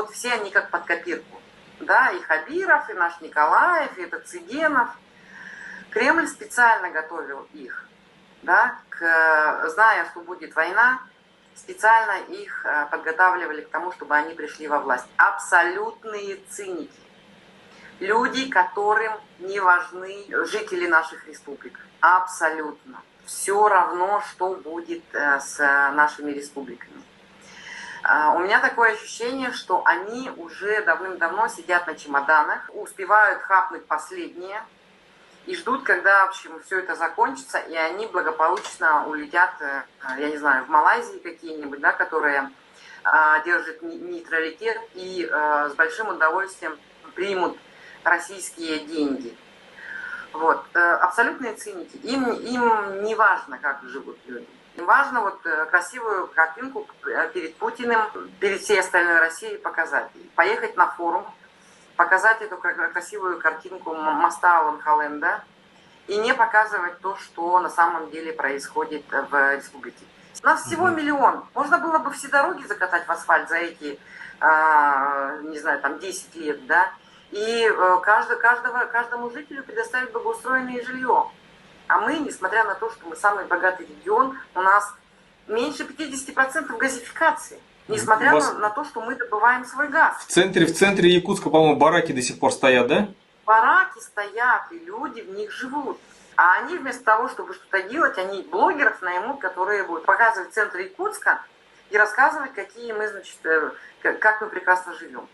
Вот все они как под копирку. Да, и Хабиров, и наш Николаев, и этот Цыгенов. Кремль специально готовил их, да, зная, что будет война, специально их подготавливали к тому, чтобы они пришли во власть. Абсолютные циники. Люди, которым не важны жители наших республик. Абсолютно. Все равно, что будет с нашими республиками. У меня такое ощущение, что они уже давным-давно сидят на чемоданах, успевают хапнуть последнее и ждут, когда, в общем, все это закончится, и они благополучно улетят, я не знаю, в Малайзии какие-нибудь, да, которые держат нейтралитет и с большим удовольствием примут российские деньги. Вот. Абсолютные циники. Им не важно, как живут люди. Им важно вот красивую картинку перед Путиным, перед всей остальной Россией показать. Поехать на форум, показать эту красивую картинку моста Ланхаленда и не показывать то, что на самом деле происходит в республике. У нас всего 1 миллион. Можно было бы все дороги закатать в асфальт за эти, не знаю, там 10 лет, да? И каждому жителю предоставить благоустроенное жилье. А мы, несмотря на то, что мы самый богатый регион, у нас меньше 50% газификации. Несмотря на то, что мы добываем свой газ. В центре Якутска, по-моему, бараки до сих пор стоят, да? Бараки стоят, и люди в них живут. А они вместо того, чтобы что-то делать, они блогеров наймут, которые будут показывать центр Якутска и рассказывать, какие мы, значит, как мы прекрасно живем.